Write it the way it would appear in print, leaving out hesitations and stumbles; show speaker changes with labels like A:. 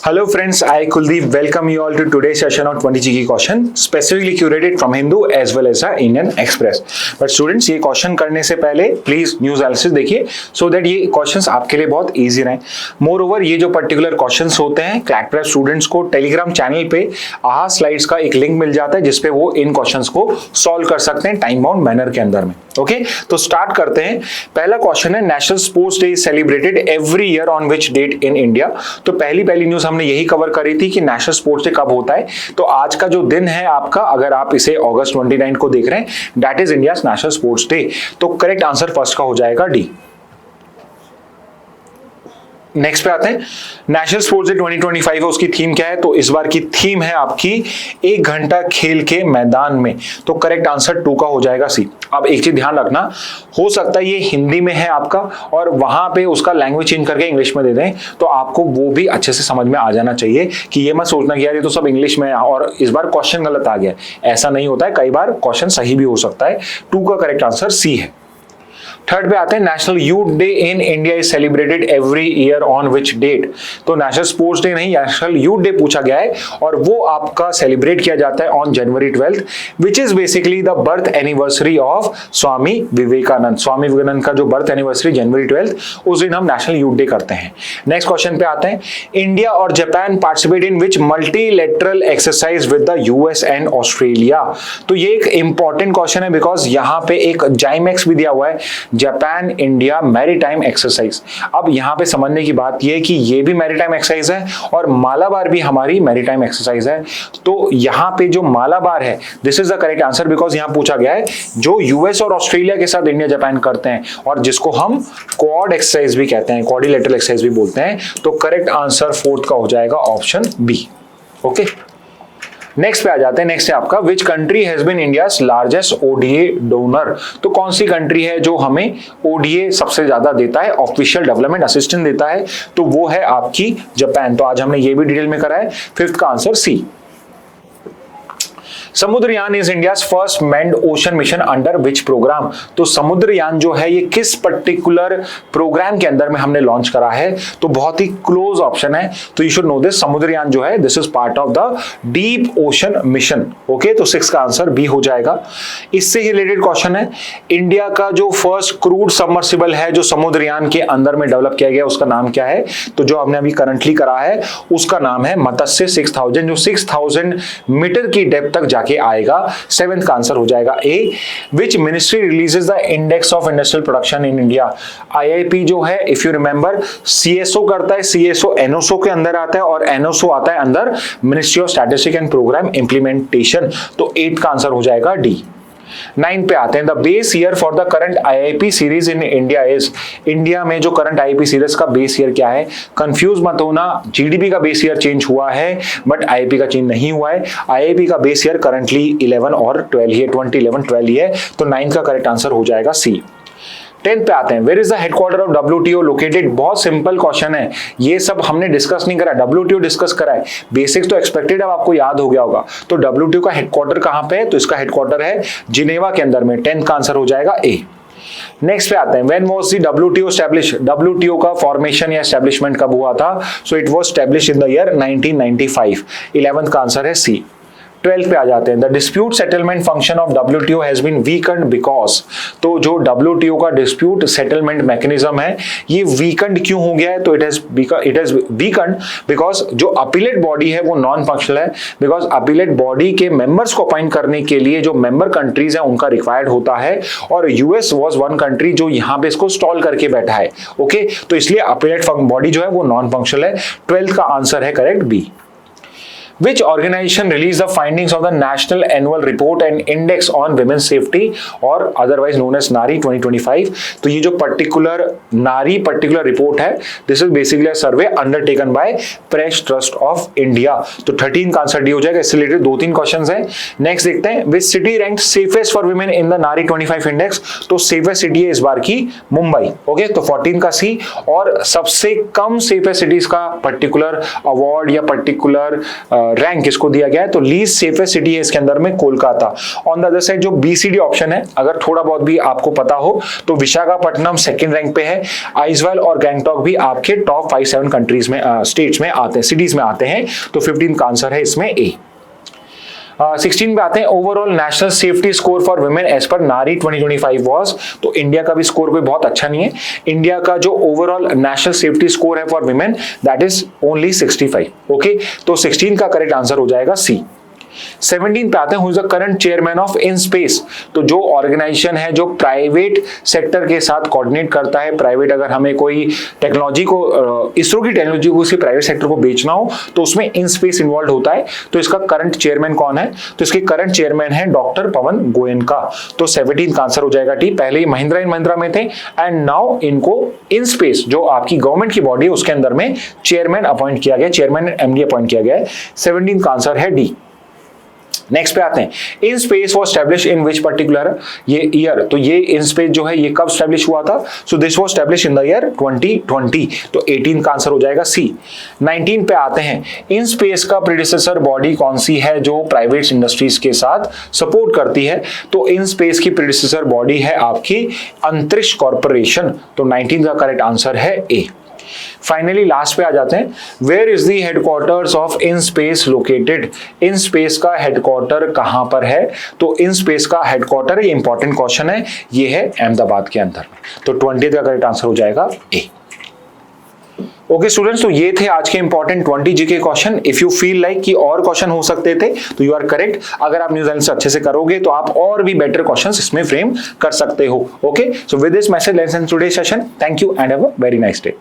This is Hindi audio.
A: Hello friends, I Kuldeep welcome you all to today's session on 20 GK question specifically curated from Hindu as well as Indian Express. But students ये क्वेश्चन करने से पहले प्लीज न्यूज एनालिसिस देखिए सो दैट ये क्वेश्चंस आपके लिए बहुत इजी रहें. मोर ओवर ये जो पर्टिकुलर क्वेश्चंस होते हैं क्लैट प्रेप स्टूडेंट्स को टेलीग्राम चैनल पे आहा स्लाइड्स का एक लिंक मिल जाता है जिसपे वो इन क्वेश्चंस को सॉल्व कर सकते हैं टाइम बाउंड मैनर के अंदर में. ओके तो स्टार्ट करते हैं. पहला क्वेश्चन है national sports day is celebrated every year on which date in India. तो पहली न्यूज हमने यही कवर करी थी कि नेशनल स्पोर्ट्स डे कब होता है. तो आज का जो दिन है आपका, अगर आप इसे अगस्त 29 को देख रहे हैं, that is India national sports day. तो करेक्ट आंसर फर्स्ट का हो जाएगा डी. नेक्स्ट पे आते हैं. नेशनल स्पोर्ट्स डे 2025 है, उसकी थीम क्या है? तो इस बार की थीम है आपकी 1 घंटा खेल के मैदान में. तो करेक्ट आंसर 2 का हो जाएगा सी. अब एक चीज ध्यान रखना, हो सकता है ये हिंदी में है आपका और वहां पे उसका लैंग्वेज चेंज करके इंग्लिश में दे दें, तो आपको वो भी अच्छे से समझ में आ जाना चाहिए कि ये मत सोचना कि यार ये तो सब इंग्लिश में है और इस बार क्वेश्चन गलत आ गया. ऐसा नहीं होता है, कई बार क्वेश्चन सही भी हो सकता है. 2 का करेक्ट आंसर सी है. थर्ड पे आते हैं national youth day in India is celebrated every year on which date. तो नेशनल स्पोर्ट्स डे नहीं, नेशनल यूथ डे पूछा गया है और वो आपका सेलिब्रेट किया जाता है on January 12 which is basically the birth anniversary of Swami Vivekananda. Swami Vivekananda का जो बर्थ एनिवर्सरी जनवरी 12 उस दिन हम नेशनल यूथ डे करते हैं. नेक्स्ट क्वेश्चन पे आते हैं. इंडिया और Japan participate in which multilateral exercise with the US and Australia. तो ये एक इंपॉर्टेंट क्वेश्चन है बिकॉज यहाँ पे एक जाइमेक्स भी दिया हुआ है, जापान इंडिया मैरीटाइम एक्सरसाइज. अब यहां पे समझने की बात यह है कि ये भी मैरीटाइम एक्सरसाइज है और मालाबार भी हमारी मैरीटाइम एक्सरसाइज है. तो यहां पे जो मालाबार है this is the correct answer because यहां पूछा गया है जो यूएस और ऑस्ट्रेलिया के साथ इंडिया जापान करते हैं और जिसको हम क्वाड एक्सरसाइज भी कहते हैं, क्वाड्रिलेटरल एक्सरसाइज भी बोलते हैं. तो करेक्ट आंसर 4th का हो जाएगा ऑप्शन बी. ओके नेक्स्ट पे आ जाते हैं. नेक्स्ट है आपका which country has been India's largest ODA donor. तो कौन सी कंट्री है जो हमें ओडीए सबसे ज्यादा देता है, ऑफिशियल डेवलपमेंट असिस्टेंट देता है? तो वो है आपकी जापान. तो आज हमने ये भी डिटेल में करा है. 5th का answer C. Samudrayaan is India's first manned ocean mission under which programme. तो समुद्रयान जो है ये किस पर्टिकुलर प्रोग्राम के अंदर में हमने लॉन्च करा है? तो बहुत ही क्लोज ऑप्शन है, तो you should know this. Samudrayaan जो है this is part of the deep ocean mission. Okay तो 6 का आंसर बी हो जाएगा. इससे ही रिलेटेड क्वेश्चन है. इंडिया का जो फर्स्ट क्रूड सबमर्सिबल है जो समुद्रयान के अंदर में डेवलप किया गया उसका नाम क्या है? तो जो हमने अभी करंटली करा है उसका नाम है मत्स्य 6000 जो 6000 मीटर की डेप्थ तक जाके आएगा. 7th का आंसर हो जाएगा A. Which ministry releases the index of industrial production in India. IIP जो है इफ यू रिमेंबर सीएसओ करता है, सीएसओ एनओसो के अंदर आता है और एनओसो आता है अंदर ministry of statistics and programme implementation. तो 8 का आंसर हो जाएगा डी. 9 पे आते हैं. The base year for the current IIP series in India is. India में जो करंट आईआईपी सीरीज का बेस ईयर क्या है? कंफ्यूज मत होना, जीडीपी का बेस ईयर चेंज हुआ है बट आईआईपी का चेंज नहीं हुआ है. आईआईपी का बेस ईयर करंटली 11 और 12 ही है, 2011-12 ही है. तो 9 का करेक्ट आंसर हो जाएगा सी. 10th पे आते हैं. Where is the headquarter of WTO located. बहुत सिंपल क्वेश्चन है, ये सब हमने डिस्कस नहीं करा, डब्ल्यूटीओ डिस्कस करा है. बेसिक्स तो एक्सपेक्टेड अब आपको याद हो गया होगा. तो डब्ल्यूटीओ का हेडक्वार्टर कहां पे है? तो इसका हेडक्वार्टर है जिनेवा के अंदर में. 10th का आंसर हो जाएगा ए. नेक्स्ट पे आते हैं. When was the WTO establish. WTO का फॉर्मेशन या एस्टैब्लिशमेंट कब हुआ था? So it was established in the year 1995. 11th का आंसर है सी. 12th पे आ जाते हैं. The dispute settlement function of WTO has been weakened because. तो जो डब्ल्यूटीओ का डिस्प्यूट सेटलमेंट मैकेनिज्म है ये वीकन्ड क्यों हो गया है? तो इट हैज वीकन्ड बिकॉज जो अपीलेट बॉडी है वो नॉन फंक्शनल है. बिकॉज अपीलेट बॉडी के मेंबर्स को अपॉइंट करने के लिए जो मेंबर कंट्रीज है उनका रिक्वायर्ड होता है और यूएस वाज वन कंट्री जो यहाँ पे इसको स्टॉल करके बैठा है. ओके तो इसलिए अपीलेट बॉडी जो है वो नॉन फंक्शनल है. 12th का आंसर है correct B. Which organization released the findings of the National Annual Report and Index on Women's Safety or otherwise known as NARI 2025. तो ये जो नारी पर्टिकुलर रिपोर्ट है this is basically survey undertaken by press trust of India. तो 13 का आंसर डी हो जाएगा. इससे रिलेटेड 2-3 क्वेश्चंस हैं. नेक्स्ट देखते हैं. Which city ranked safest for women in the नारी 25 इंडेक्स. तो सेफेस्ट सिटी है इस बार की मुंबई. ओके तो 14 का सी. और सबसे कम सेफेस्ट सिटीज का पर्टिकुलर अवार्ड या पर्टिकुलर रैंक इसको दिया गया है, तो लीस्ट सेफेस्ट सिटी है इसके अंदर में Kolkata. On the other side जो बीसीडी ऑप्शन है, अगर थोड़ा बहुत भी आपको पता हो तो विशाखापट्टनम सेकंड रैंक पे है, आइजवाल और गैंगटॉक भी आपके टॉप 5-7 कंट्रीज में स्टेट्स में आते हैं, सिटीज में आते हैं। तो 15 का आंसर है इसमें ए। 16 पे आते हैं, overall national safety score for women as per NARI 2025 was. तो इंडिया का भी स्कोर कोई बहुत अच्छा नहीं है। इंडिया का जो ओवरऑल नेशनल सेफ्टी स्कोर है for women that is only 65। Okay, तो 16 का करेक्ट आंसर हो जाएगा सी। 17 पे आते हैं, who is the current chairman of InSpace. तो जो ऑर्गेनाइजेशन है जो प्राइवेट सेक्टर के साथ कोऑर्डिनेट करता है, प्राइवेट अगर हमें कोई टेक्नोलॉजी को, इसरो की टेक्नोलॉजी को किसी प्राइवेट सेक्टर को बेचना हो तो उसमें इनस्पेस इन्वॉल्व होता है। तो इसका करंट चेयरमैन कौन है? तो इसके करंट चेयरमैन है डॉक्टर पवन गोयनका। तो 17 का आंसर हो जाएगा टी। पहले ही महिंद्रा एंड महिंद्रा में थे एंड नाउ इनको इनस्पेस जो आपकी गवर्नमेंट की बॉडी है उसके अंदर में चेयरमैन अपॉइंट किया गया, चेयरमैन एमडी अपॉइंट किया गया है। 17 का आंसर है डी। नेक्स्ट पे आते हैं, in space was establish in which particular ये ईयर। तो ये इन स्पेस जो है ये कब स्टैब्लिश हुआ था? So this was establish in the year 2020। तो 18 का आंसर हो जाएगा सी। 19 पे आते हैं, इन स्पेस का प्रीडिसेसर बॉडी कौन सी है जो प्राइवेट इंडस्ट्रीज के साथ सपोर्ट करती है? तो इन स्पेस की प्रीडिसेसर बॉडी है आपकी अंतरिक्ष कॉर्पोरेशन। तो 19 का करेक्ट आंसर है ए। फाइनली लास्ट पे आ जाते हैं, where is the headquarters of in space located. In space का हेडक्वार्टर कहां पर है? तो इन स्पेस का हेडक्वार्टर, ये इंपॉर्टेंट क्वेश्चन है, ये है अहमदाबाद के अंदर। तो 20 का करेक्ट आंसर हो जाएगा ए। ओके स्टूडेंट्स, तो ये थे आज के important 20 GK question. If you feel like कि और क्वेश्चन हो सकते थे तो यू आर करेक्ट। अगर आप न्यूज़ एनालिसिस अच्छे से करोगे तो आप और भी बेटर क्वेश्चंस इसमें फ्रेम कर सकते हो। Okay, so with this message let's end today session. Thank you and have a very nice day.